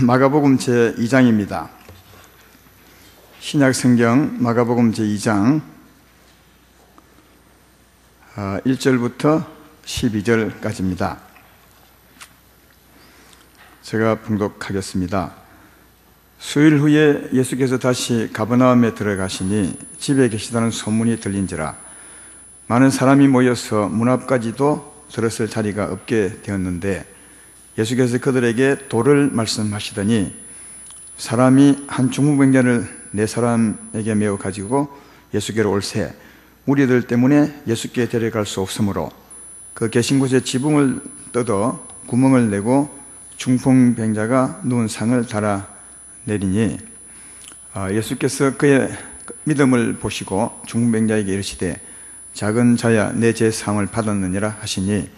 마가복음 제2장입니다. 신약성경 마가복음 제2장 1절부터 12절까지입니다. 제가 봉독하겠습니다. 수일 후에 예수께서 다시 가버나움에 들어가시니 집에 계시다는 소문이 들린지라 많은 사람이 모여서 문 앞까지도 들었을 자리가 없게 되었는데 예수께서 그들에게 도를 말씀하시더니 사람이 한 중풍병자를 네 사람에게 메어 가지고 예수께로 올세 무리들 때문에 예수께 데려갈 수 없으므로 그 계신 곳에 지붕을 뜯어 구멍을 내고 중풍병자가 누운 상을 달아 내리니 예수께서 그의 믿음을 보시고 중풍병자에게 이르시되 작은 자야 내 제사함을 받았느니라 하시니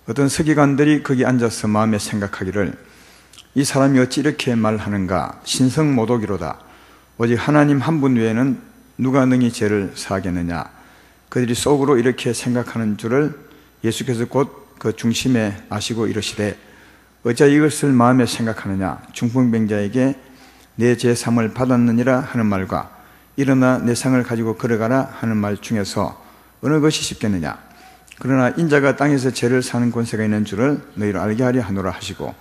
어떤 서기관들이 거기 앉아서 마음에 생각하기를 이 사람이 어찌 이렇게 말하는가 신성모독이로다 오직 하나님 한 분 외에는 누가 능히 죄를 사하겠느냐 그들이 속으로 이렇게 생각하는 줄을 예수께서 곧 그 중심에 아시고 이르시되 어찌 이것을 마음에 생각하느냐 중풍병자에게 내 제사함을 받았느니라 하는 말과 일어나 내 상을 가지고 걸어가라 하는 말 중에서 어느 것이 쉽겠느냐 그러나 인자가 땅에서 죄를 사는 권세가 있는 줄을 너희로 알게 하려 하노라 하시고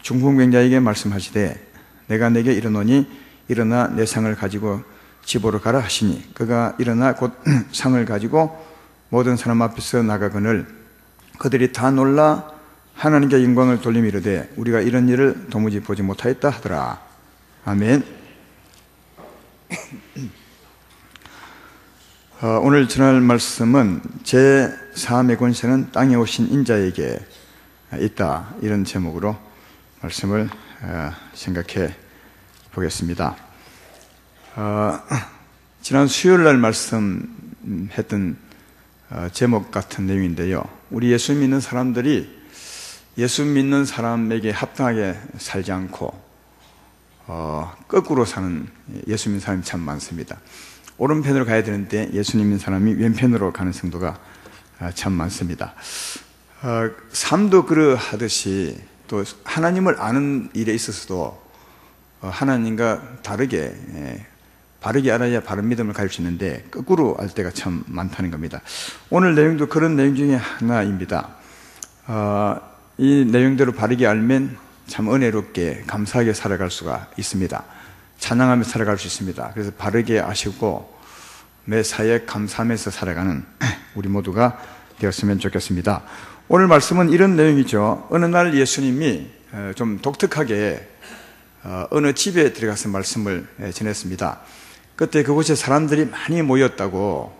중풍병자에게 말씀하시되 내가 내게 이르노니 일어나 내 상을 가지고 집으로 가라 하시니 그가 일어나 곧 상을 가지고 모든 사람 앞에서 나가거늘 그들이 다 놀라 하나님께 영광을 돌리며 이르되 우리가 이런 일을 도무지 보지 못하였다 하더라. 아멘. 오늘 전할 말씀은 제4함의 권세는 땅에 오신 인자에게 있다 이런 제목으로 말씀을 생각해 보겠습니다. 지난 수요일날 말씀했던 제목 같은 내용인데요. 우리 예수 믿는 사람들이 예수 믿는 사람에게 합당하게 살지 않고 거꾸로 사는 예수 믿는 사람이 참 많습니다. 오른편으로 가야 되는데 예수님 믿는 사람이 왼편으로 가는 성도가 참 많습니다. 삶도 그러하듯이 또 하나님을 아는 일에 있어서도 하나님과 다르게 바르게 알아야 바른 믿음을 가질 수 있는데 거꾸로 알 때가 참 많다는 겁니다. 오늘 내용도 그런 내용 중에 하나입니다. 이 내용대로 바르게 알면 참 은혜롭게 감사하게 살아갈 수가 있습니다. 찬양하며 살아갈 수 있습니다. 그래서 바르게 아시고 매 사에 감사하면서 살아가는 우리 모두가 되었으면 좋겠습니다. 오늘 말씀은 이런 내용이죠. 어느 날 예수님이 좀 독특하게 어느 집에 들어가서 말씀을 전했습니다. 그때 그곳에 사람들이 많이 모였다고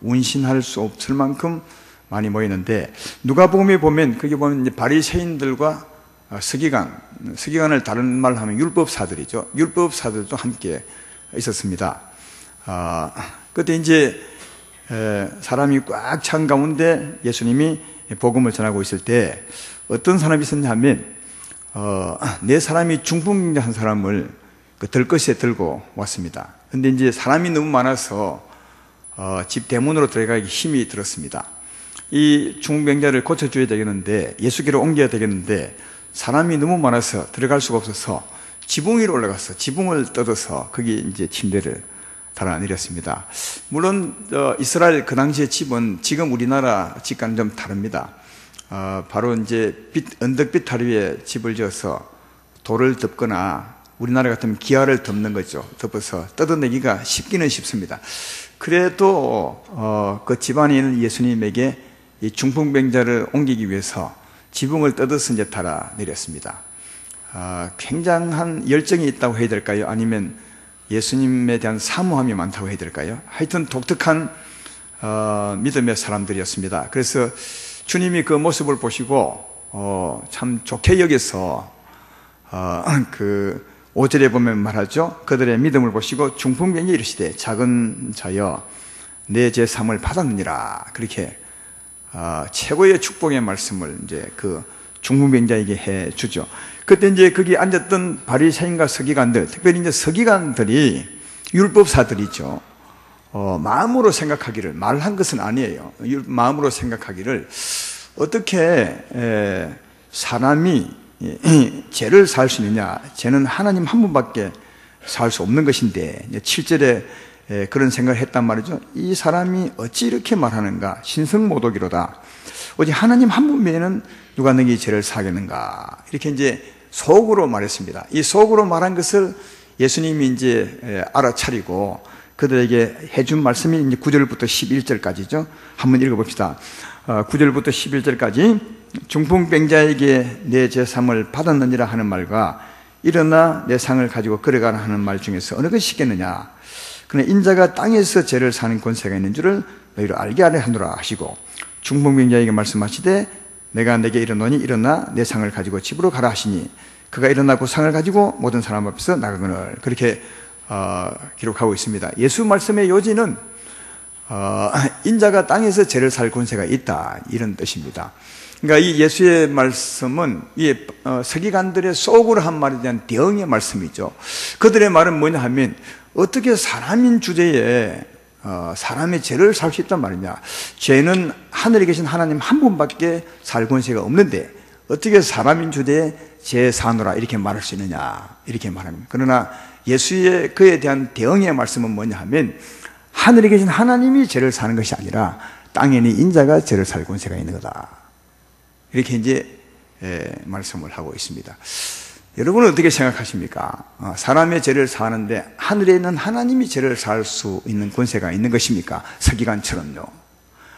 운신할 수 없을 만큼 많이 모였는데 누가복음에 보면 거기 보면 바리새인들과 서기관을 다른 말로 하면 율법사들이죠. 율법사들도 함께 있었습니다. 그때 이제 사람이 꽉 찬 가운데 예수님이 복음을 전하고 있을 때 어떤 사람이 있었냐 하면 네 사람이 중풍병자 한 사람을 그 들것에 들고 왔습니다. 근데 이제 사람이 너무 많아서 집 대문으로 들어가기 힘이 들었습니다. 이 중풍병자를 고쳐줘야 되겠는데 예수께로 옮겨야 되겠는데 사람이 너무 많아서 들어갈 수가 없어서 지붕 위로 올라가서 지붕을 뜯어서 거기 이제 침대를 달아내렸습니다. 물론 이스라엘 그 당시의 집은 지금 우리나라 집과는 좀 다릅니다. 바로 이제 언덕 비탈 위에 집을 지어서 돌을 덮거나 우리나라 같으면 기와를 덮는 거죠. 덮어서 뜯어내기가 쉽기는 쉽습니다. 그래도 그 집안에 있는 예수님에게 이 중풍병자를 옮기기 위해서 지붕을 뜯어서 이제 달아내렸습니다. 굉장한 열정이 있다고 해야 될까요? 아니면 예수님에 대한 사모함이 많다고 해야 될까요? 하여튼 독특한 믿음의 사람들이었습니다. 그래서 주님이 그 모습을 보시고 참 좋게 여겨서 그 5절에 보면 말하죠. 그들의 믿음을 보시고 중풍병이 이르시되 작은 자여 내 제사함을 받았느니라 그렇게 최고의 축복의 말씀을 이제 그 중풍병자에게 해 주죠. 그때 이제 거기 앉았던 바리새인과 서기관들, 특별히 이제 서기관들이 율법사들이죠. 마음으로 생각하기를, 말한 것은 아니에요. 마음으로 생각하기를 어떻게 사람이 죄를 사할 수 있느냐? 죄는 하나님 한 분밖에 사할 수 없는 것인데 7절에 그런 생각을 했단 말이죠. 이 사람이 어찌 이렇게 말하는가? 신성모독이로다. 오직 하나님 한 분 외에는 누가 너희 죄를 사하겠는가? 이렇게 이제 속으로 말했습니다. 이 속으로 말한 것을 예수님이 이제 알아차리고 그들에게 해준 말씀이 이제 9절부터 11절까지죠. 한번 읽어봅시다. 9절부터 11절까지 중풍병자에게 내 제삼을 받았느니라 하는 말과 일어나 내 상을 가지고 걸어가라 하는 말 중에서 어느 것이 쉽겠느냐? 그러나 인자가 땅에서 죄를 사는 권세가 있는 줄을 너희로 알게 하려 하노라 하시고 중풍병자에게 말씀하시되 내가 내게 이르노니 일어나 내 상을 가지고 집으로 가라 하시니 그가 일어나고 상을 가지고 모든 사람 앞에서 나가거늘. 그렇게 기록하고 있습니다. 예수 말씀의 요지는 인자가 땅에서 죄를 살 권세가 있다, 이런 뜻입니다. 그러니까 이 예수의 말씀은 이 서기관들의 속으로 한 말에 대한 대응의 말씀이죠. 그들의 말은 뭐냐 하면 어떻게 사람인 주제에 사람의 죄를 살 수 있단 말이냐. 죄는 하늘에 계신 하나님 한 분밖에 살 권세가 없는데 어떻게 사람인 주제에 죄 사노라 이렇게 말할 수 있느냐, 이렇게 말합니다. 그러나 예수의 그에 대한 대응의 말씀은 뭐냐 하면 하늘에 계신 하나님이 죄를 사는 것이 아니라 땅에는 인자가 죄를 살 권세가 있는 거다, 이렇게 이제 말씀을 하고 있습니다. 여러분은 어떻게 생각하십니까? 사람의 죄를 사하는데 하늘에 있는 하나님이 죄를 사할 수 있는 권세가 있는 것입니까? 서기관처럼요.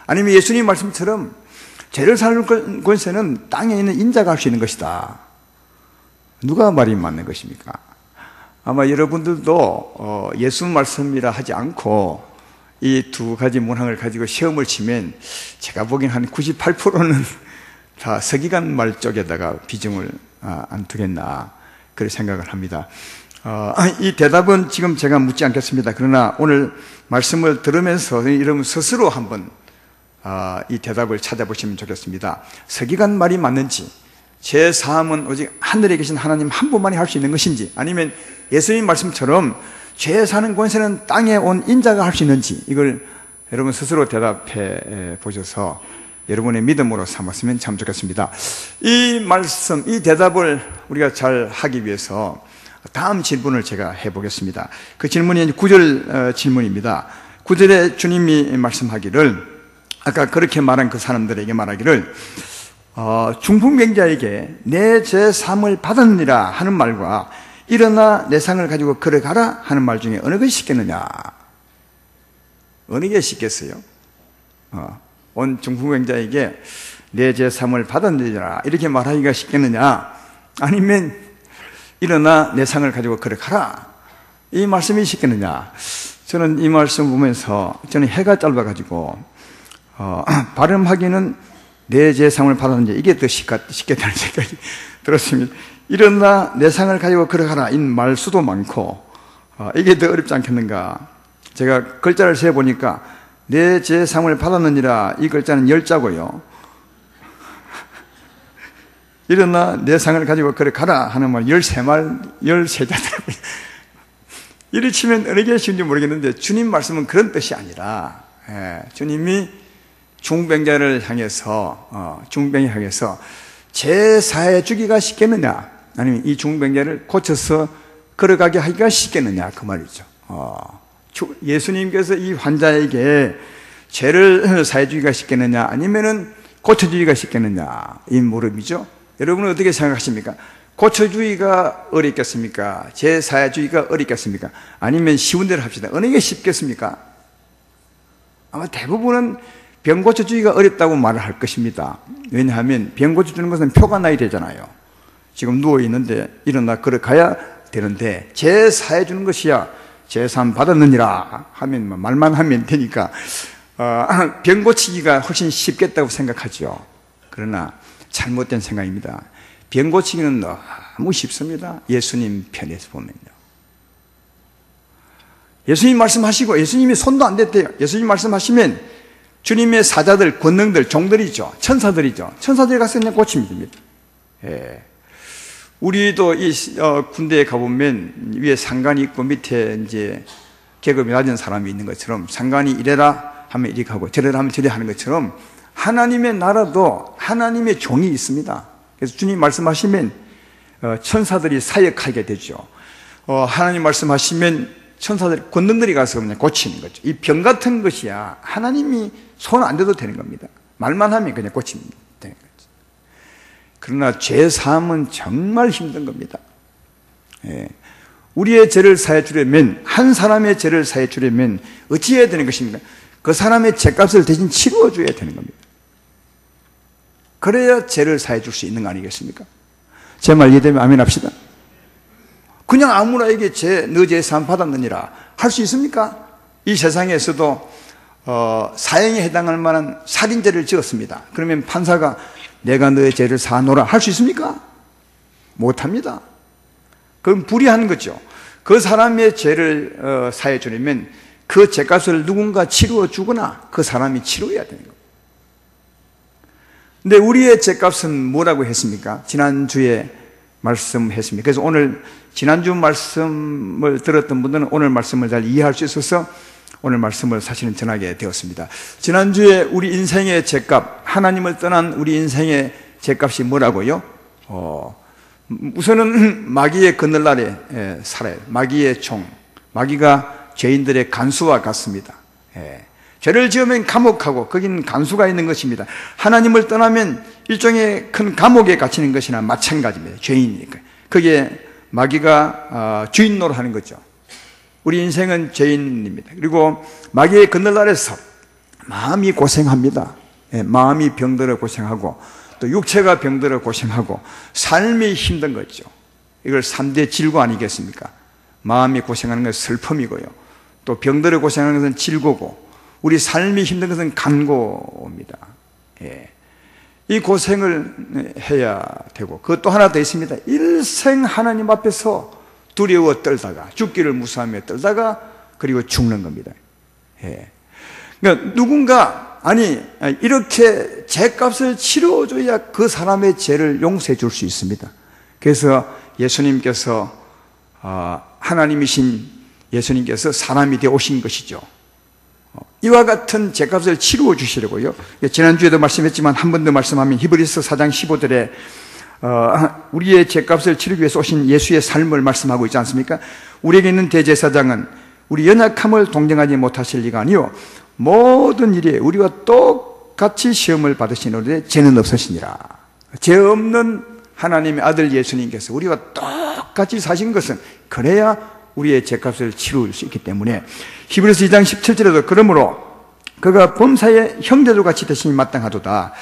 아니면 예수님 말씀처럼 죄를 사는 권세는 땅에 있는 인자가 할 수 있는 것이다. 누가 말이 맞는 것입니까? 아마 여러분들도 예수 말씀이라 하지 않고 이 두 가지 문항을 가지고 시험을 치면 제가 보기엔 한 98%는 다 서기관 말 쪽에다가 비중을 안 두겠나, 그렇게 생각을 합니다. 이 대답은 지금 제가 묻지 않겠습니다. 그러나 오늘 말씀을 들으면서 여러분 스스로 한번 이 대답을 찾아보시면 좋겠습니다. 서기관 말이 맞는지, 죄 사함은 오직 하늘에 계신 하나님 한 분만이 할 수 있는 것인지, 아니면 예수님 말씀처럼 죄 사는 권세는 땅에 온 인자가 할 수 있는지, 이걸 여러분 스스로 대답해 보셔서 여러분의 믿음으로 삼았으면 참 좋겠습니다. 이 말씀, 이 대답을 우리가 잘 하기 위해서 다음 질문을 제가 해보겠습니다. 그 질문이 9절 질문입니다. 9절에 주님이 말씀하기를, 아까 그렇게 말한 그 사람들에게 말하기를 중풍병자에게 내 죄 사함을 받았느니라 하는 말과 일어나 내 상을 가지고 걸어가라 하는 말 중에 어느 것이 쉽겠느냐? 어느 게 쉽겠어요? 온 중풍병자에게 내 죄 사함을 받았느니라 이렇게 말하기가 쉽겠느냐? 아니면 일어나 내 상을 가지고 걸어가라, 이 말씀이 쉽겠느냐? 저는 이 말씀 보면서 저는 해가 짧아가지고 발음하기는 내 죄 사함을 받았는지 이게 더 쉽겠다는 생각이 들었습니다. 일어나 내 상을 가지고 걸어가라 이 말수도 많고 이게 더 어렵지 않겠는가? 제가 글자를 세보니까 내 죄 사함을 받았느니라 이 글자는 10자고요. 일어나 내 상을 가지고 걸어가라 하는 말 13자더라고요. 이리 치면 어느 게 쉬운지 모르겠는데 주님 말씀은 그런 뜻이 아니라 주님이 중풍병자를 향해서 죄 사해 주기가 쉽겠느냐, 아니면 이 중풍병자를 고쳐서 걸어가게 하기가 쉽겠느냐, 그 말이죠. 예수님께서 이 환자에게 죄를 사해 주기가 쉽겠느냐, 아니면은 고쳐주기가 쉽겠느냐, 이 물음이죠. 여러분은 어떻게 생각하십니까? 고쳐주기가 어렵겠습니까? 죄 사해 주기가 어렵겠습니까? 아니면 쉬운 대로 합시다. 어느 게 쉽겠습니까? 아마 대부분은 병 고쳐주기가 어렵다고 말을 할 것입니다. 왜냐하면 병 고쳐주는 것은 표가 나야 되잖아요. 지금 누워있는데 일어나 걸어가야 되는데 죄 사해 주는 것이야 죄 사함 받았느니라 하면 말만 하면 되니까 병 고치기가 훨씬 쉽겠다고 생각하죠. 그러나 잘못된 생각입니다. 병 고치기는 너무 쉽습니다. 예수님 편에서 보면요. 예수님 말씀하시고 예수님이 손도 안 댔대요. 예수님 말씀하시면 주님의 사자들, 권능들, 종들이죠. 천사들이죠. 천사들이 가서 그냥 고치면 됩니다. 우리도 이 군대에 가보면 위에 상관이 있고 밑에 이제 계급이 낮은 사람이 있는 것처럼 상관이 이래라 하면 이렇게 하고 저래라 하면 저래 하는 것처럼 하나님의 나라도 하나님의 종이 있습니다. 그래서 주님 말씀하시면 천사들이 사역하게 되죠. 하나님 말씀하시면 천사들이 권능들이 가서 그냥 고치는 거죠. 이 병 같은 것이야 하나님이 손 안 대도 되는 겁니다. 말만 하면 그냥 고치면 되는 거죠. 그러나 죄 사함은 정말 힘든 겁니다. 우리의 죄를 사해 주려면, 한 사람의 죄를 사해 주려면 어찌 해야 되는 것입니까? 그 사람의 죄값을 대신 치루어 줘야 되는 겁니다. 그래야 죄를 사해 줄 수 있는 거 아니겠습니까? 제 말 이해되면 아멘 합시다. 그냥 아무나에게 너 죄 사함 받았느니라 할 수 있습니까? 이 세상에서도 사형에 해당할 만한 살인죄를 지었습니다. 그러면 판사가 내가 너의 죄를 사하노라 할 수 있습니까? 못합니다. 그건 불의한 거죠. 그 사람의 죄를 사해 주려면 그 죄값을 누군가 치루어 주거나 그 사람이 치루어야 되는 겁니다. 근데 우리의 죄값은 뭐라고 했습니까? 지난주에 말씀했습니다. 그래서 오늘 지난주 말씀을 들었던 분들은 오늘 말씀을 잘 이해할 수 있어서 오늘 말씀을 사실은 전하게 되었습니다. 지난주에 우리 인생의 죄값, 하나님을 떠난 우리 인생의 죄값이 뭐라고요? 우선은 마귀의 그늘날에 살아요. 마귀의 총, 마귀가 죄인들의 간수와 같습니다. 죄를 지으면 감옥하고 거기는 간수가 있는 것입니다. 하나님을 떠나면 일종의 큰 감옥에 갇히는 것이나 마찬가지입니다. 죄인이니까. 거기에 마귀가 주인 노릇하는 거죠. 우리 인생은 죄인입니다. 그리고 마귀의 그늘날에서 마음이 고생합니다. 마음이 병들어 고생하고 또 육체가 병들어 고생하고 삶이 힘든 거죠. 이걸 3대 질고 아니겠습니까? 마음이 고생하는 것은 슬픔이고요. 또 병들어 고생하는 것은 질고고 우리 삶이 힘든 것은 간고입니다. 이 고생을 해야 되고 그것도 하나 더 있습니다. 일생 하나님 앞에서 두려워 떨다가 죽기를 무서워하며 떨다가 그리고 죽는 겁니다. 그러니까 누군가 이렇게 죄값을 치러줘야 그 사람의 죄를 용서해 줄 수 있습니다. 그래서 예수님께서 하나님이신 예수님께서 사람이 되어 오신 것이죠. 이와 같은 죄값을 치루어 주시려고요. 지난주에도 말씀했지만 한 번 더 말씀하면 히브리서 4장 15절에 우리의 죄값을 치르기 위해서 오신 예수의 삶을 말씀하고 있지 않습니까? 우리에게 있는 대제사장은 우리 연약함을 동정하지 못하실 리가 아니요 모든 일에 우리와 똑같이 시험을 받으시는데 죄는 없으시니라. 죄 없는 하나님의 아들 예수님께서 우리와 똑같이 사신 것은 그래야 우리의 죄값을 치룰 수 있기 때문에 히브리서 2장 17절에도 그러므로 그가 범사의 형제도 같이 되심이 마땅하도다.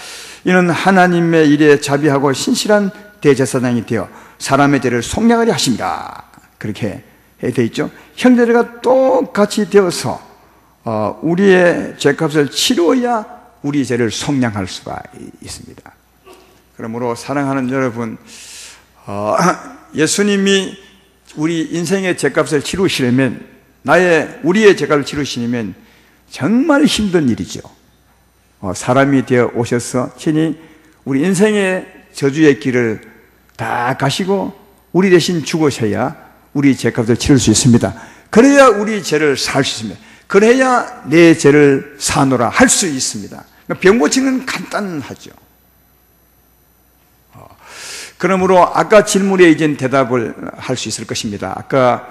이는 하나님의 일에 자비하고 신실한 대제사장이 되어 사람의 죄를 속량하려 하십니다. 그렇게 되어 있죠. 형제들과 똑같이 되어서 우리의 죄값을 치루어야 우리 죄를 속량할 수가 있습니다. 그러므로 사랑하는 여러분, 예수님이 우리 인생의 죄값을 치루시려면 우리의 죄값을 치루시려면 정말 힘든 일이죠. 사람이 되어 오셔서 친히 우리 인생의 저주의 길을 다 가시고 우리 대신 죽으셔야 우리 죄값을 치를 수 있습니다. 그래야 우리 죄를 살 수 있습니다. 그래야 내 죄를 사노라 할 수 있습니다. 병 고치는 간단하죠. 그러므로 아까 질문에 이제 대답을 할 수 있을 것입니다. 아까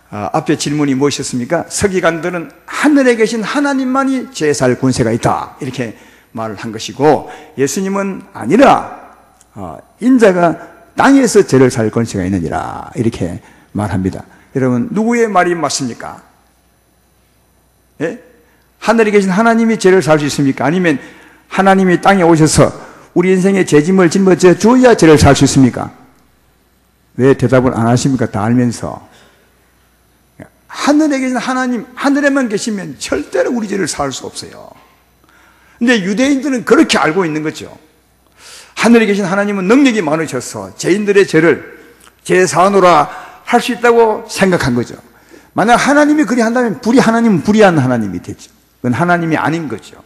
앞에 질문이 무엇이었습니까? 서기관들은 하늘에 계신 하나님만이 죄 살 권세가 있다 이렇게 말을 한 것이고 예수님은 아니라 인자가 땅에서 죄를 살 권세가 있느니라 이렇게 말합니다. 여러분 누구의 말이 맞습니까? 예? 하늘에 계신 하나님이 죄를 살 수 있습니까? 아니면 하나님이 땅에 오셔서 우리 인생의 죄짐을 짊어져 주어야 죄를 살 수 있습니까? 왜 대답을 안 하십니까? 다 알면서. 하늘에 계신 하나님, 하늘에만 계시면 절대로 우리 죄를 살 수 없어요. 근데 유대인들은 그렇게 알고 있는 거죠. 하늘에 계신 하나님은 능력이 많으셔서 죄인들의 죄를 죄 사하노라 할 수 있다고 생각한 거죠. 만약 하나님이 그리 한다면 하나님은 불의한 하나님이 되죠. 그건 하나님이 아닌 거죠.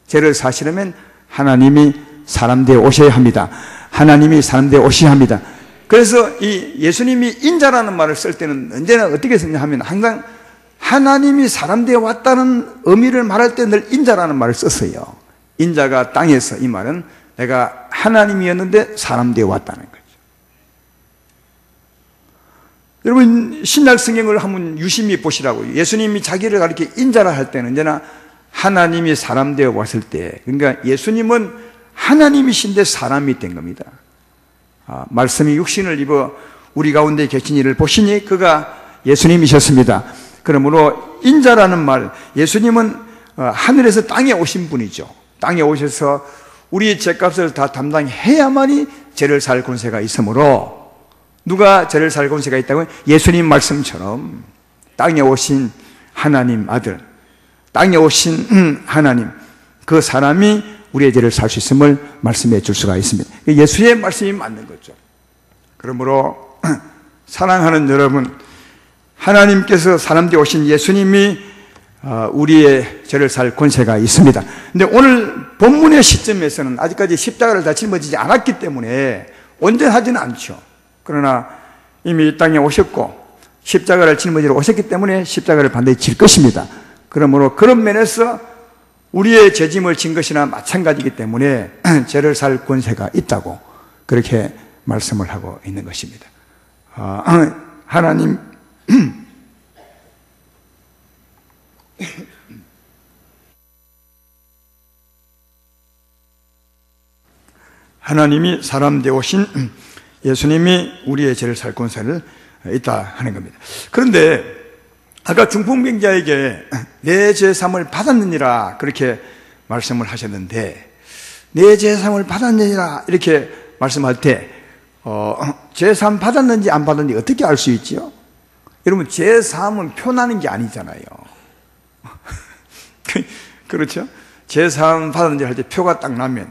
죄를 사시려면 하나님이 사람 되어 오셔야 합니다. 하나님이 사람 되어 오셔야 합니다. 그래서 이 예수님이 인자라는 말을 쓸 때는 언제나 어떻게 쓰냐 하면 항상 하나님이 사람 되어 왔다는 의미를 말할 때 늘 인자라는 말을 썼어요. 인자가 땅에서 이 말은 내가 하나님이었는데 사람 되어 왔다는 거죠. 여러분 신약 성경을 한번 유심히 보시라고요. 예수님이 자기를 가리켜 인자라 할 때는 언제나 하나님이 사람 되어 왔을 때, 그러니까 예수님은 하나님이신데 사람이 된 겁니다. 말씀이 육신을 입어 우리 가운데 계신 이를 보시니 그가 예수님이셨습니다. 그러므로 인자라는 말, 예수님은 하늘에서 땅에 오신 분이죠. 땅에 오셔서 우리의 죄값을 다 담당해야만이 죄를 살 권세가 있으므로, 누가 죄를 살 권세가 있다고요? 예수님 말씀처럼 땅에 오신 하나님 아들, 땅에 오신 하나님, 그 사람이 우리의 죄를 살 수 있음을 말씀해 줄 수가 있습니다. 예수의 말씀이 맞는 거죠. 그러므로 사랑하는 여러분, 하나님께서 사람 되어 오신 예수님이 우리의 죄를 살 권세가 있습니다. 근데 오늘 본문의 시점에서는 아직까지 십자가를 다 짊어지지 않았기 때문에 온전하지는 않죠. 그러나 이미 이 땅에 오셨고 십자가를 짊어지러 오셨기 때문에 십자가를 반드시 질 것입니다. 그러므로 그런 면에서 우리의 죄짐을 진 것이나 마찬가지이기 때문에 죄를 살 권세가 있다고 그렇게 말씀을 하고 있는 것입니다. 하나님 하나님이 사람 되어 오신 예수님이 우리의 죄를 살 권세를 있다 하는 겁니다. 그런데 아까 중풍병자에게 내 죄사함을 받았느니라 그렇게 말씀을 하셨는데, 내 죄사함을 받았느니라 이렇게 말씀할 때 죄사함 받았는지 안 받았는지 어떻게 알 수 있지요? 여러분, 죄사함은 표나는 게 아니잖아요. 그렇죠? 죄사함 받았는지 할 때 표가 딱 나면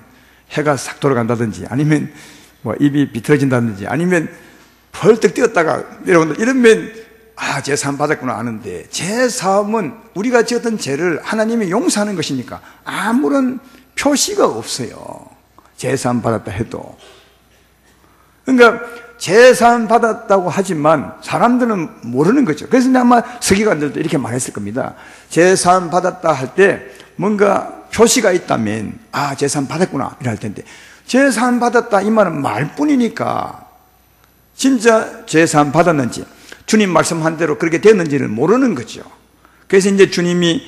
해가 싹 돌아간다든지, 아니면 뭐 입이 비틀어진다든지, 아니면 벌떡 뛰었다가 내려온다, 이러면 죄사함 받았구나 아는데, 죄사함은 우리가 지었던 죄를 하나님이 용서하는 것이니까 아무런 표시가 없어요. 죄사함 받았다 해도. 그러니까 죄사함 받았다고 하지만 사람들은 모르는 거죠. 그래서 아마 서기관들도 이렇게 말했을 겁니다. 죄사함 받았다 할 때 뭔가 표시가 있다면 죄사함 받았구나 이럴 텐데, 죄사함 받았다 이 말은 말뿐이니까 진짜 죄사함 받았는지, 주님 말씀한 대로 그렇게 됐는지를 모르는 거죠. 그래서 이제 주님이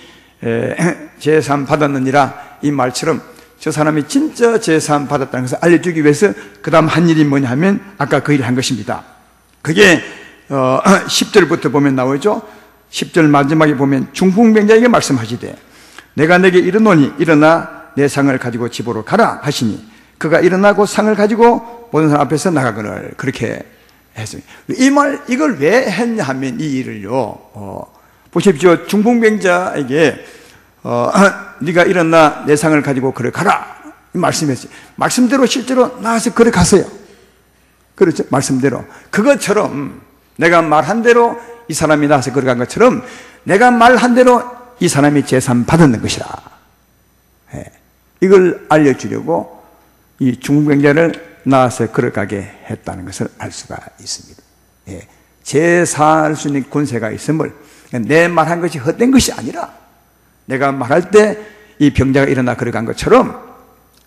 죄사함 받았느니라 이 말처럼 저 사람이 진짜 죄사함 받았다는 것을 알려주기 위해서 그 다음 한 일이 뭐냐 하면 아까 그 일을 한 것입니다. 그게 10절부터 보면 나오죠. 10절 마지막에 보면 중풍병자에게 말씀하시되 내가 내게 이르노니 일어나 내 상을 가지고 집으로 가라 하시니 그가 일어나고 상을 가지고 모든 사람 앞에서 나가거늘 그렇게 했습니다. 이걸 왜 했냐 하면 이 일을요, 보십시오. 중풍병자에게 네가 일어나 내 상을 가지고 걸어 가라 말씀했어요. 말씀대로 실제로 나와서 걸어 갔어요. 그렇죠? 말씀대로. 그것처럼 내가 말한 대로 이 사람이 나와서 걸어간 것처럼 내가 말한 대로 이 사람이 제삼 받았는 것이라. 이걸 알려주려고 이 중풍병자를 나와서 걸어가게 했다는 것을 알 수가 있습니다. 제사할 수 있는 권세가 있음을, 내 말한 것이 헛된 것이 아니라 내가 말할 때 이 병자가 일어나 걸어간 것처럼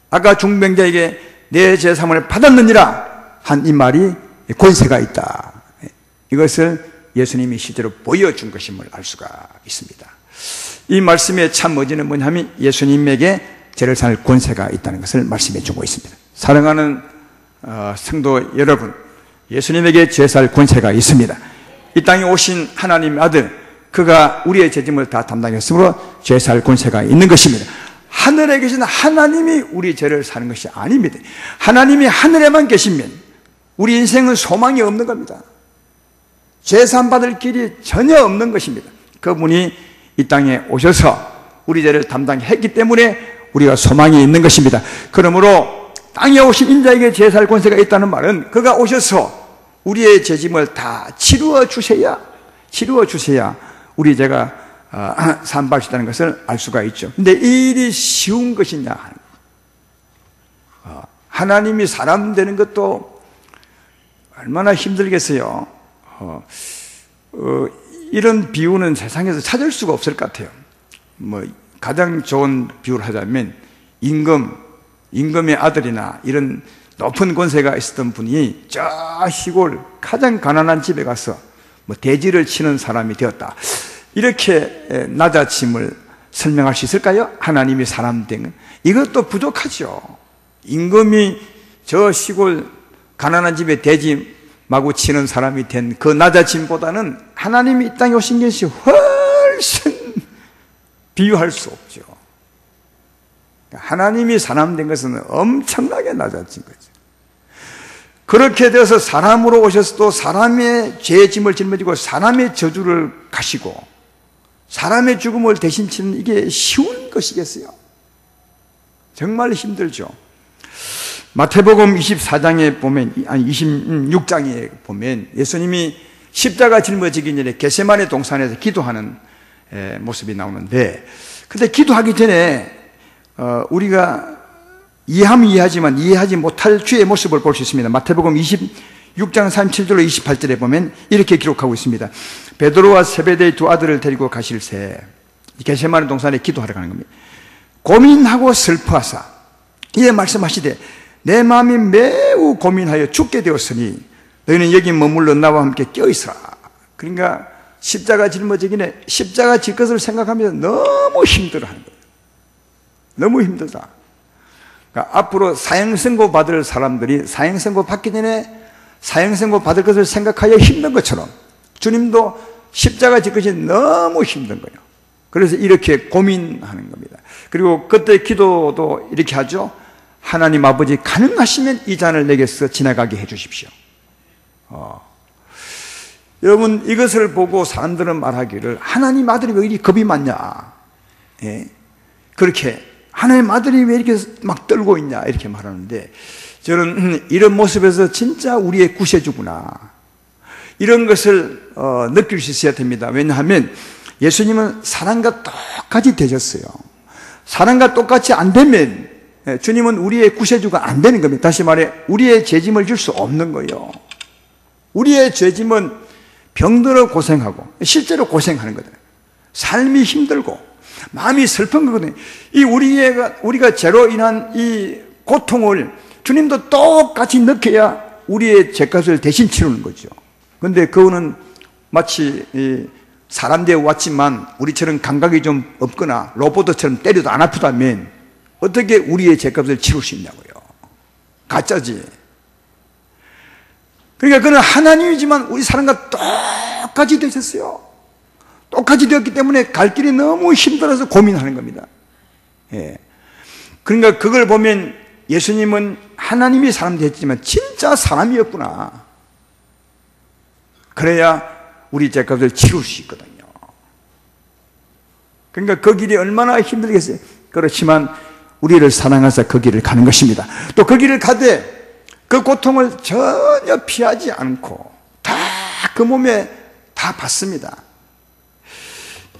아까 중병자에게 내 제사함을 받았느니라 한 이 말이 권세가 있다. 이것을 예수님이 실제로 보여준 것임을 알 수가 있습니다. 이 말씀의 참 의지는 뭐냐면 예수님에게 죄를 살 권세가 있다는 것을 말씀해 주고 있습니다. 사랑하는 성도 여러분, 예수님에게 죄 살 권세가 있습니다. 이 땅에 오신 하나님의 아들, 그가 우리의 죄짐을 다 담당했으므로 죄 살 권세가 있는 것입니다. 하늘에 계신 하나님이 우리 죄를 사는 것이 아닙니다. 하나님이 하늘에만 계시면 우리 인생은 소망이 없는 겁니다. 죄산 받을 길이 전혀 없는 것입니다. 그분이 이 땅에 오셔서 우리 죄를 담당했기 때문에 우리가 소망이 있는 것입니다. 그러므로 땅에 오신 인자에게 죄 살 권세가 있다는 말은 그가 오셔서 우리의 죄짐을 다 치루어 주셔야 우리 죄가 사함받을 수 있다는 것을 알 수가 있죠. 근데 이 일이 쉬운 것이냐? 하나님이 사람 되는 것도 얼마나 힘들겠어요. 이런 비유는 세상에서 찾을 수가 없을 것 같아요. 가장 좋은 비유를 하자면 임금의 아들이나 이런 높은 권세가 있었던 분이 저 시골 가장 가난한 집에 가서 뭐 대지를 치는 사람이 되었다. 이렇게 낮아짐을 설명할 수 있을까요? 하나님이 사람 된 건. 이것도 부족하죠. 임금이 저 시골 가난한 집에 대지 마구 치는 사람이 된 그 낮아짐보다는 하나님이 이 땅에 오신 것이 훨씬 비유할 수 없죠. 하나님이 사람 된 것은 엄청나게 낮아진 거죠. 그렇게 되어서 사람으로 오셔서도 사람의 죄의 짐을 짊어지고 사람의 저주를 가시고 사람의 죽음을 대신 치는 이게 쉬운 것이겠어요? 정말 힘들죠. 마태복음 24장에 보면, 아니 26장에 보면 예수님이 십자가 짊어지기 전에 겟세마네 동산에서 기도하는 모습이 나오는데, 근데 기도하기 전에 우리가 이해하면 이해하지만 이해하지 못할 주의 모습을 볼 수 있습니다. 마태복음 26장 37절로 28절에 보면 이렇게 기록하고 있습니다. 베드로와 세베대의 두 아들을 데리고 가실새 겟세마네 동산에 기도하러 가는 겁니다. 고민하고 슬퍼하사 이에 말씀하시되 내 마음이 매우 고민하여 죽게 되었으니 너희는 여기 머물러 나와 함께 껴있으라. 그러니까 십자가 짊어지기 전에 십자가 질 것을 생각하면서 너무 힘들어하는 거예요. 너무 힘들다. 그러니까 앞으로 사형선고 받을 사람들이 사형선고 받기 전에 사형선고 받을 것을 생각하여 힘든 것처럼 주님도 십자가 질 것이 너무 힘든 거예요. 그래서 이렇게 고민하는 겁니다. 그리고 그때 기도도 이렇게 하죠. 하나님 아버지 가능하시면 이 잔을 내게서 지나가게 해 주십시오. 여러분 이것을 보고 사람들은 말하기를 하나님 아들이 왜 이리 겁이 많냐, 예? 그렇게 하나님 아들이 왜 이렇게 막 떨고 있냐 이렇게 말하는데, 저는 이런 모습에서 진짜 우리의 구세주구나 이런 것을 느낄 수 있어야 됩니다. 왜냐하면 예수님은 사람과 똑같이 되셨어요. 사람과 똑같이 안 되면 주님은 우리의 구세주가 안 되는 겁니다. 다시 말해 우리의 죄짐을 질 수 없는 거예요. 우리의 죄짐은 병들어 고생하고 실제로 고생하는 거다. 삶이 힘들고 마음이 슬픈 거거든요. 이 우리가 죄로 인한 이 고통을 주님도 똑같이 느껴야 우리의 죄값을 대신 치르는 거죠. 그런데 그거는 마치 사람 되어 왔지만 우리처럼 감각이 좀 없거나 로봇처럼 때려도 안 아프다면 어떻게 우리의 죄값을 치를 수 있냐고요. 가짜지. 그러니까 그는 하나님이지만 우리 사람과 똑같이 되셨어요. 똑같이 되었기 때문에 갈 길이 너무 힘들어서 고민하는 겁니다. 예. 그러니까 그걸 보면 예수님은 하나님이 사람 됐지만 진짜 사람이었구나. 그래야 우리 죄값을 치를 수 있거든요. 그러니까 그 길이 얼마나 힘들겠어요. 그렇지만 우리를 사랑하사 그 길을 가는 것입니다. 또 그 길을 가되 그 고통을 전혀 피하지 않고 다 그 몸에 다 받습니다.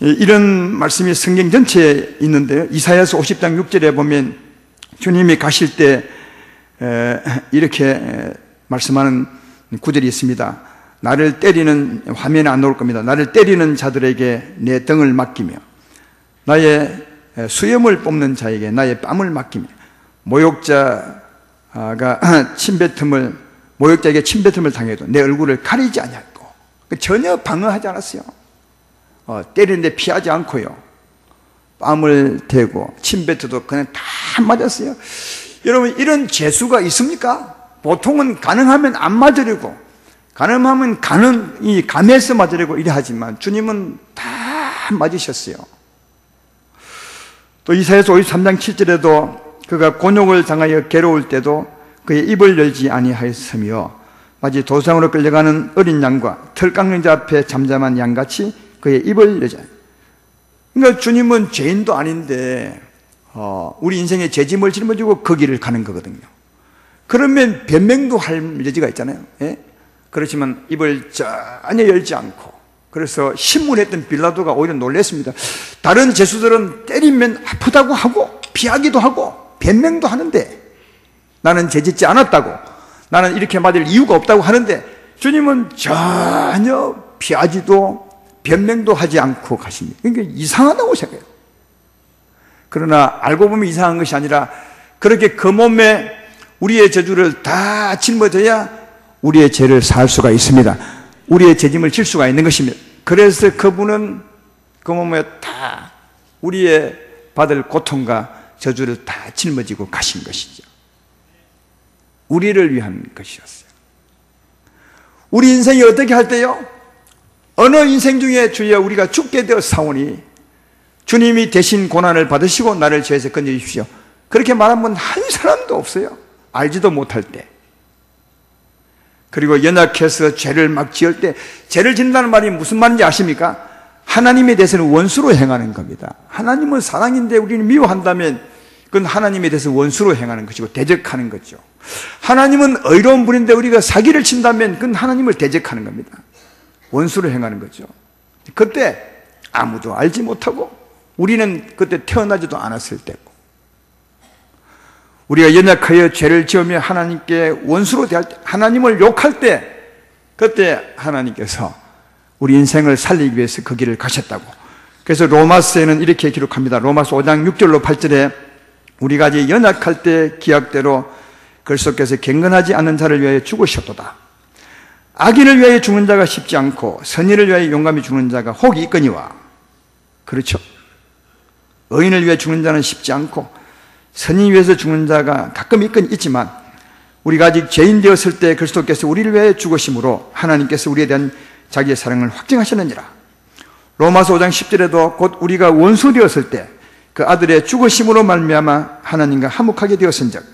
이런 말씀이 성경 전체에 있는데요. 이사야서 50장 6절에 보면 주님이 가실 때 이렇게 말씀하는 구절이 있습니다. 나를 때리는, 화면에 안 나올 겁니다. 나를 때리는 자들에게 내 등을 맡기며 나의 수염을 뽑는 자에게 나의 뺨을 맡기며 모욕자에게 침뱉음을 당해도 내 얼굴을 가리지 아니하고, 전혀 방어하지 않았어요. 때리는데 피하지 않고요. 뺨을 대고 침뱉어도 그냥 다 맞았어요. 여러분 이런 재수가 있습니까? 보통은 가능하면 안 맞으려고, 가능하면 감해서 맞으려고 이래 하지만 주님은 다 맞으셨어요. 또 이사야서 53장 7절에도 그가 곤욕을 당하여 괴로울 때도 그의 입을 열지 아니하였으며 마치 도상으로 끌려가는 어린 양과 털 깎는 자 앞에 잠잠한 양같이 그의 입을 열지 않아요. 그러니까 주님은 죄인도 아닌데 우리 인생의 죄짐을 짊어지고 그 길을 가는 거거든요. 그러면 변명도 할 여지가 있잖아요. 예? 그렇지만 입을 전혀 열지 않고, 그래서 신문했던 빌라도가 오히려 놀랐습니다. 다른 죄수들은 때리면 아프다고 하고 피하기도 하고 변명도 하는데 나는 죄짓지 않았다고, 나는 이렇게 맞을 이유가 없다고 하는데 주님은 전혀 피하지도 변명도 하지 않고 가십니다. 그러니까 이상하다고 생각해요. 그러나 알고 보면 이상한 것이 아니라 그렇게 그 몸에 우리의 저주를 다 짊어져야 우리의 죄를 사할 수가 있습니다. 우리의 죄짐을 질 수가 있는 것입니다. 그래서 그분은 그 몸에 다 우리의 받을 고통과 저주를 다 짊어지고 가신 것이죠. 우리를 위한 것이었어요. 우리 인생이 어떻게 할 때요? 어느 인생 중에 주여 우리가 죽게 되어 사오니 주님이 대신 고난을 받으시고 나를 죄에서 건져주십시오. 그렇게 말한 분 한 사람도 없어요. 알지도 못할 때. 그리고 연약해서 죄를 막 지을 때, 죄를 짓는다는 말이 무슨 말인지 아십니까? 하나님에 대해서는 원수로 행하는 겁니다. 하나님은 사랑인데 우리는 미워한다면 그건 하나님에 대해서 원수로 행하는 것이고 대적하는 거죠. 하나님은 의로운 분인데 우리가 사기를 친다면 그건 하나님을 대적하는 겁니다. 원수로 행하는 거죠. 그때 아무도 알지 못하고 우리는 그때 태어나지도 않았을 때고, 우리가 연약하여 죄를 지으며 하나님께 원수로 대할 때, 하나님을 욕할 때, 그때 하나님께서 우리 인생을 살리기 위해서 그 길을 가셨다고. 그래서 로마서에는 이렇게 기록합니다. 로마서 5장 6절로 8절에 우리가 아직 연약할 때 기약대로 그리스도께서 경건하지 않는 자를 위하여 죽으셨도다. 악인을 위하여 죽는 자가 쉽지 않고 선인을 위하여 용감히 죽는 자가 혹이 있거니와. 그렇죠? 의인을 위해 죽는 자는 쉽지 않고 선인 위해서 죽는 자가 가끔 있지만 우리가 아직 죄인 되었을 때 그리스도께서 우리를 위해 죽으심으로 하나님께서 우리에 대한 자기의 사랑을 확증하셨느니라. 로마서 5장 10절에도 곧 우리가 원수 되었을 때 그 아들의 죽으심으로 말미암아 하나님과 화목하게 되었은즉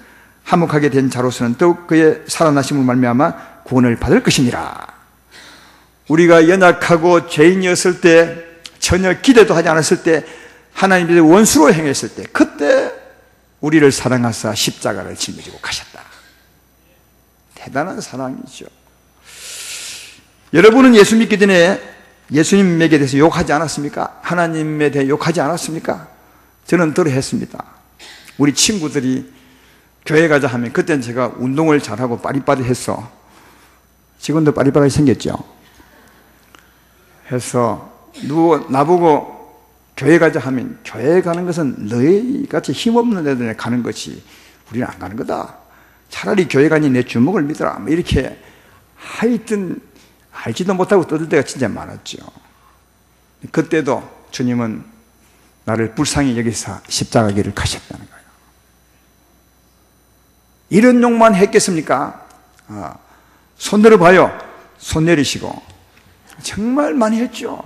화목하게 된 자로서는 더욱 그의 살아나심으로 말미암아 구원을 받을 것이니라. 우리가 연약하고 죄인이었을 때, 전혀 기대도 하지 않았을 때, 하나님의 원수로 행했을 때, 그때 우리를 사랑하사 십자가를 짊어지고 가셨다. 대단한 사랑이죠. 여러분은 예수 믿기 전에 예수님에게 대해서 욕하지 않았습니까? 하나님에 대해 욕하지 않았습니까? 저는 덜 했습니다. 우리 친구들이 교회 가자 하면 그때는 제가 운동을 잘하고 빠릿빠릿해서, 지금도 빠릿빠릿 생겼죠. 해서 나보고 교회 가자 하면 교회 가는 것은 너희같이 힘없는 애들에 가는 것이 우리는 안 가는 거다. 차라리 교회 가니 내 주먹을 믿어라. 뭐 이렇게 하여튼 알지도 못하고 떠들 때가 진짜 많았죠. 그때도 주님은 나를 불쌍히 여기사 십자가 길을 가셨다는 거예요. 이런 욕만 했겠습니까? 손 내려봐요. 손 내리시고. 정말 많이 했죠.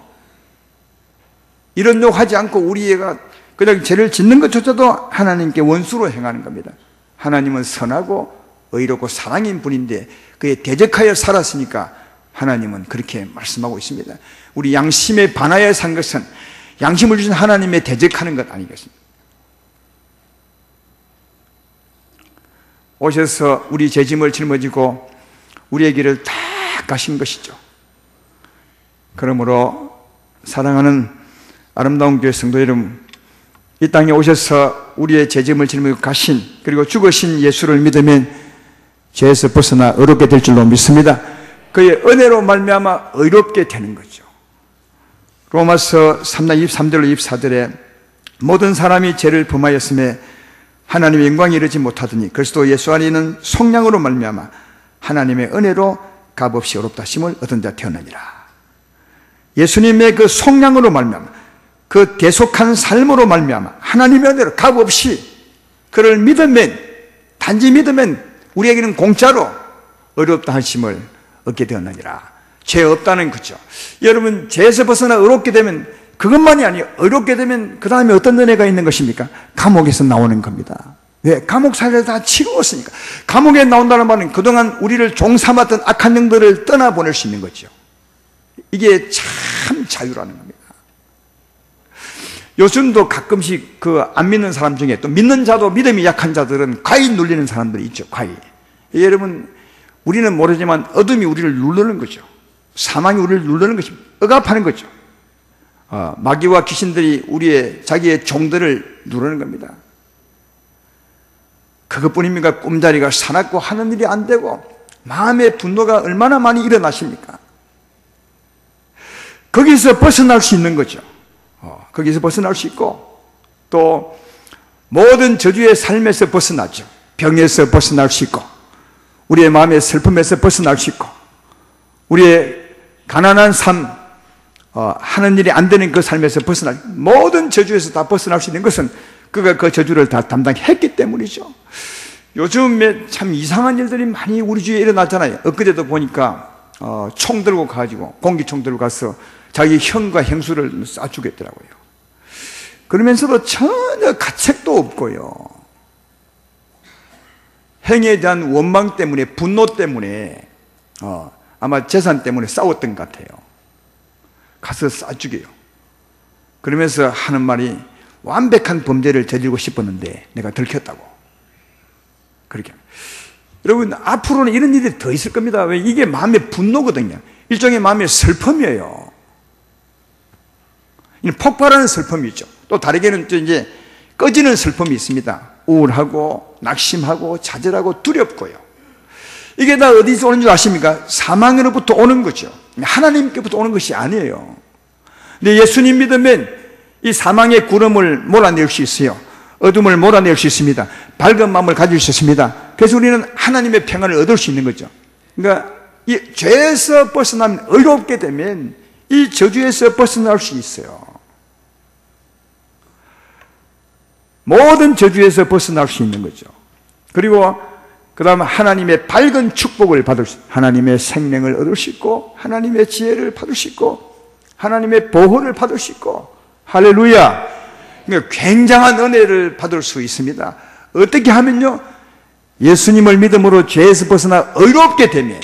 이런 욕하지 않고 우리 애가 그냥 죄를 짓는 것조차도 하나님께 원수로 행하는 겁니다. 하나님은 선하고 의롭고 사랑인 분인데 그에 대적하여 살았으니까 하나님은 그렇게 말씀하고 있습니다. 우리 양심에 반하여 산 것은 양심을 주신 하나님의 대적하는 것 아니겠습니까? 오셔서 우리 죄짐을 짊어지고 우리의 길을 다 가신 것이죠. 그러므로 사랑하는 아름다운 교회 성도 여러분, 이 땅에 오셔서 우리의 죄짐을 짊어지고 가신, 그리고 죽으신 예수를 믿으면 죄에서 벗어나 의롭게 될 줄로 믿습니다. 그의 은혜로 말미암아 의롭게 되는 거죠. 로마서 3장 23절로 24절에 모든 사람이 죄를 범하였음에 하나님의 영광에 이르지 못하더니 그리스도 예수 안에 있는 속량으로 말미암아 하나님의 은혜로 값없이 의롭다 하심을 얻은 자 되었느니라. 예수님의 그 속량으로 말미암아, 그 대속한 삶으로 말미암아 하나님의 은혜로 값없이 그를 믿으면, 단지 믿으면 우리에게는 공짜로 의롭다 하심을 얻게 되었느니라. 죄 없다는 거죠. 여러분, 죄에서 벗어나 의롭게 되면 그것만이 아니에요. 의롭게 되면 그 다음에 어떤 은혜가 있는 것입니까? 감옥에서 나오는 겁니다. 왜? 감옥 사회를 다 치루었으니까. 감옥에 나온다는 말은 그동안 우리를 종삼았던 악한 영들을 떠나보낼 수 있는 거죠. 이게 참 자유라는 겁니다. 요즘도 가끔씩 그 안 믿는 사람 중에 또 믿는 자도 믿음이 약한 자들은 과히 눌리는 사람들이 있죠. 과히. 여러분, 우리는 모르지만 어둠이 우리를 누르는 거죠. 사망이 우리를 누르는 것입니다. 억압하는 거죠. 마귀와 귀신들이 자기의 종들을 누르는 겁니다. 그것뿐입니까? 꿈자리가 사납고 하는 일이 안 되고 마음의 분노가 얼마나 많이 일어나십니까? 거기서 벗어날 수 있는 거죠. 거기서 벗어날 수 있고, 또 모든 저주의 삶에서 벗어나죠. 병에서 벗어날 수 있고, 우리의 마음의 슬픔에서 벗어날 수 있고, 우리의 가난한 삶, 하는 일이 안 되는 그 삶에서 벗어날, 모든 저주에서 다 벗어날 수 있는 것은 그가 그 저주를 다 담당했기 때문이죠. 요즘에 참 이상한 일들이 많이 우리 주위에 일어났잖아요. 엊그제도 보니까 총 들고 가지고, 공기총 들고 가서 자기 형과 형수를 쏴 죽였더라고요. 그러면서도 전혀 가책도 없고요. 행에 대한 원망 때문에, 분노 때문에, 아마 재산 때문에 싸웠던 것 같아요. 가서 쏴 죽여요. 그러면서 하는 말이, 완벽한 범죄를 저지르고 싶었는데 내가 들켰다고. 그렇게. 여러분, 앞으로는 이런 일이 더 있을 겁니다. 왜? 이게 마음의 분노거든요. 일종의 마음의 슬픔이에요. 폭발하는 슬픔이 있죠. 또 다르게는 이제 꺼지는 슬픔이 있습니다. 우울하고, 낙심하고, 좌절하고, 두렵고요. 이게 다 어디서 오는 줄 아십니까? 사망으로부터 오는 거죠. 하나님께부터 오는 것이 아니에요. 근데 예수님 믿으면 이 사망의 구름을 몰아낼 수 있어요. 어둠을 몰아낼 수 있습니다. 밝은 마음을 가질 수 있습니다. 그래서 우리는 하나님의 평안을 얻을 수 있는 거죠. 그러니까 이 죄에서 벗어나면, 의롭게 되면 이 저주에서 벗어날 수 있어요. 모든 저주에서 벗어날 수 있는 거죠. 그리고 그 다음에 하나님의 밝은 축복을 받을 수, 하나님의 생명을 얻을 수 있고, 하나님의 지혜를 받을 수 있고, 하나님의 보호를 받을 수 있고, 할렐루야. 그러니까 굉장한 은혜를 받을 수 있습니다. 어떻게 하면요? 예수님을 믿음으로 죄에서 벗어나 의롭게 되면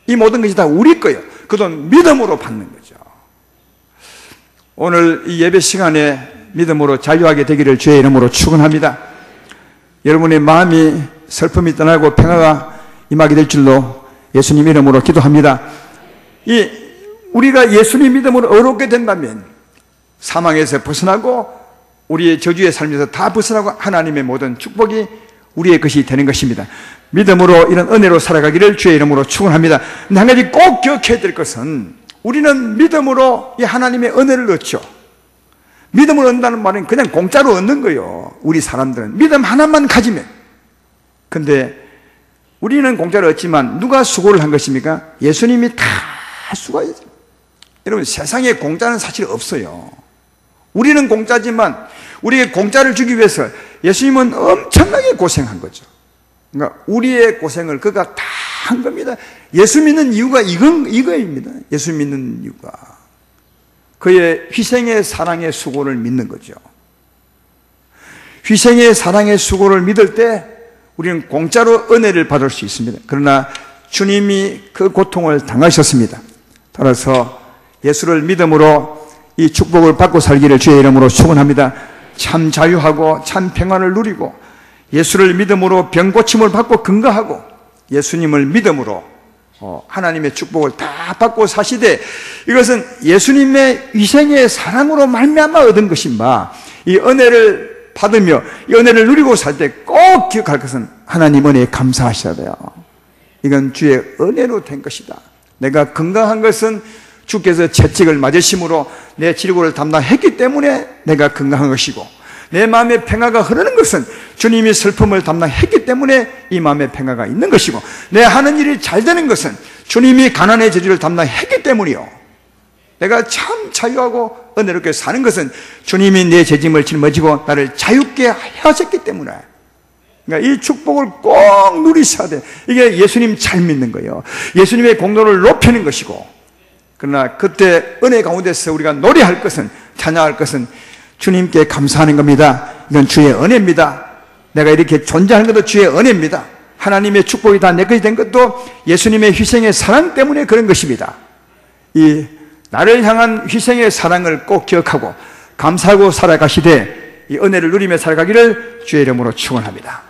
이 모든 것이 다 우리 거예요. 그건 믿음으로 받는 거죠. 오늘 이 예배 시간에 믿음으로 자유하게 되기를 주의 이름으로 축원합니다. 여러분의 마음이 슬픔이 떠나고 평화가 임하게 될 줄로 예수님 이름으로 기도합니다. 우리가 예수님 믿음으로 의롭게 된다면 사망에서 벗어나고 우리의 저주의 삶에서 다 벗어나고 하나님의 모든 축복이 우리의 것이 되는 것입니다. 믿음으로 이런 은혜로 살아가기를 주의 이름으로 축원합니다. 근데 한 가지 꼭 기억해야 될 것은 우리는 믿음으로 이 하나님의 은혜를 얻죠. 믿음을 얻는다는 말은 그냥 공짜로 얻는 거예요. 우리 사람들은 믿음 하나만 가지면. 근데 우리는 공짜로 얻지만 누가 수고를 한 것입니까? 예수님이 다 수고했죠. 여러분, 세상에 공짜는 사실 없어요. 우리는 공짜지만 우리에게 공짜를 주기 위해서 예수님은 엄청나게 고생한 거죠. 그러니까 우리의 고생을 그가 다 한 겁니다. 예수 믿는 이유가 이거입니다. 예수 믿는 이유가 그의 희생의 사랑의 수고를 믿는 거죠. 희생의 사랑의 수고를 믿을 때 우리는 공짜로 은혜를 받을 수 있습니다. 그러나 주님이 그 고통을 당하셨습니다. 따라서 예수를 믿음으로 이 축복을 받고 살기를 주의 이름으로 축원합니다. 참 자유하고 참 평안을 누리고 예수를 믿음으로 병 고침을 받고 건강하고 예수님을 믿음으로 하나님의 축복을 다 받고 사시되 이것은 예수님의 희생의 사랑으로 말미암아 얻은 것인가. 이 은혜를 받으며 이 은혜를 누리고 살 때 꼭 기억할 것은 하나님 은혜에 감사하셔야 돼요. 이건 주의 은혜로 된 것이다. 내가 건강한 것은 주께서 채찍을 맞으심으로 내 질고를 담당했기 때문에 내가 건강한 것이고 내 마음의 평화가 흐르는 것은 주님이 슬픔을 담당했기 때문에 이 마음의 평화가 있는 것이고 내 하는 일이 잘 되는 것은 주님이 가난의 저주를 담당했기 때문이요. 내가 참 자유하고 은혜롭게 사는 것은 주님이 내 죄짐을 짊어지고 나를 자유케 하셨기 때문에. 그러니까 이 축복을 꼭 누리셔야 돼. 이게 예수님 잘 믿는 거예요. 예수님의 공로를 높이는 것이고. 그러나 그때 은혜 가운데서 우리가 노래할 것은, 찬양할 것은 주님께 감사하는 겁니다. 이건 주의 은혜입니다. 내가 이렇게 존재하는 것도 주의 은혜입니다. 하나님의 축복이 다 내 것이 된 것도 예수님의 희생의 사랑 때문에 그런 것입니다. 이 나를 향한 희생의 사랑을 꼭 기억하고 감사하고 살아가시되 이 은혜를 누리며 살아가기를 주의 이름으로 축원합니다.